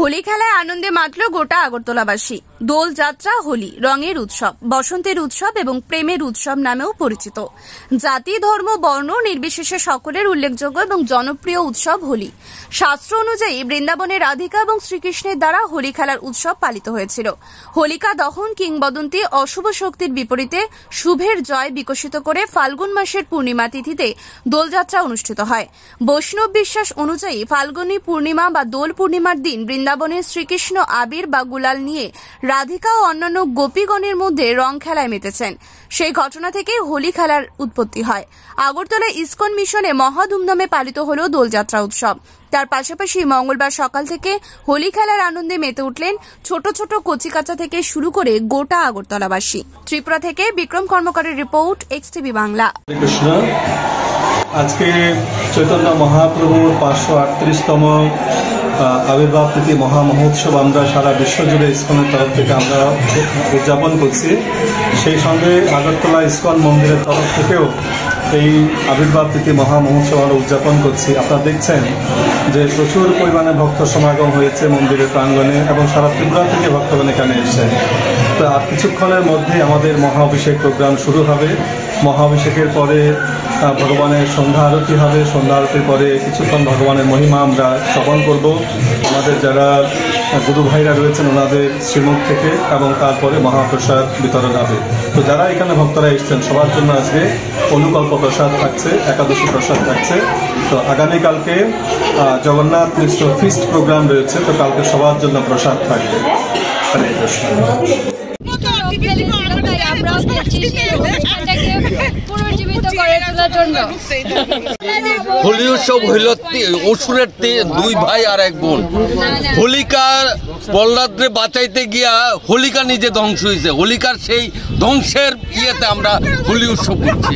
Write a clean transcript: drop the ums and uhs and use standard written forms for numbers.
হোলি খেলায় আনন্দে মাতল গোটা আগরতলাবাসী। দোল যাত্রা হোলি রঙের উৎসব, বসন্তের উৎসব এবং প্রেমের উৎসব নামেও পরিচিত। জাতি, ধর্ম, বর্ণ নির্বিশেষে সকলের উল্লেখযোগ্য এবং জনপ্রিয় উৎসব হোলি। শাস্ত্র অনুযায়ী বৃন্দাবনের রাধিকা এবং শ্রীকৃষ্ণের দ্বারা হোলি খেলার উৎসব পালিত হয়েছিল। হোলিকা দহন কিংবদন্তি অশুভ শক্তির বিপরীতে শুভের জয় বিকশিত করে ফাল্গুন মাসের পূর্ণিমা তিথিতে দোলযাত্রা অনুষ্ঠিত হয়। বৈষ্ণব বিশ্বাস অনুযায়ী ফাল্গুনী পূর্ণিমা বা দোল পূর্ণিমার দিন বৃন্দাবনের শ্রীকৃষ্ণ আবির বা গুলাল নিয়ে রাধিকা ও অন্যান্য গোপীগণের মধ্যে রং খেলায় মেতেছেন। সেই ঘটনা থেকেই হোলি খেলার উৎপত্তি হয়। আগরতলা ইসকন মিশনে মহা ধুমধামে পালিত হল দোলযাত্রা উৎসব। তার পাশাপাশি মঙ্গলবার সকাল থেকে হোলি খেলার আনন্দে মেতে উঠলেন ছোট ছোট কচিকাঁচা থেকে শুরু করে গোটা আগরতলাবাসী। ত্রিপুরা থেকে বিক্রম কর্মকারের রিপোর্ট, এক্সটিভি বাংলা। আজকে চৈতন্য মহাপ্রভুর 538তম আবির্ভাব তিথি মহা মহোৎসব আমরা সারা বিশ্বজুড়ে ইসকনের তরফ থেকে আমরা উদযাপন করছি। সেই সঙ্গে আগরতলা ইসকন মন্দিরের তরফ থেকেও এই আবির্ভাব তিথি মহা মহোৎসব আমরা উদযাপন করছি। আপনারা দেখছেন যে প্রচুর পরিমাণে ভক্ত সমাগম হয়েছে মন্দিরের প্রাঙ্গণে এবং সারা ত্রিপুরা থেকে ভক্তগণ এখানে এসেছেন। তো আর কিছুক্ষণের মধ্যে আমাদের মহা অভিষেক প্রোগ্রাম শুরু হবে। মহা অভিষেকের পরে ভগবানের সন্ধ্যা আরতি হবে। সন্ধ্যা আরতির পরে কিছুক্ষণ ভগবানের মহিমা আমরা শ্রবণ করব আমাদের যারা গুরু ভাইরা রয়েছেন ওনাদের শ্রীমুখ থেকে, এবং তারপরে মহাপ্রসাদ বিতরণ হবে। তো যারা এখানে ভক্তরা এসছেন সবার জন্য আজকে অনুকল্প প্রসাদ থাকছে, একাদশী প্রসাদ থাকছে। তো আগামীকালকে জগন্নাথ মিশ্র ফিস্ট প্রোগ্রাম রয়েছে, তো কালকে সবার জন্য প্রসাদ থাকবে। হরে কৃষ্ণ। হোলি উৎসব হইল অসুরের দুই ভাই আর এক বোন। হোলিকা প্রহ্লাদরে বাঁচাইতে গিয়া হোলিকা নিজে ধ্বংস হয়েছে। হোলিকার সেই ধ্বংসের ইয়েতে আমরা হোলি উৎসব করছি।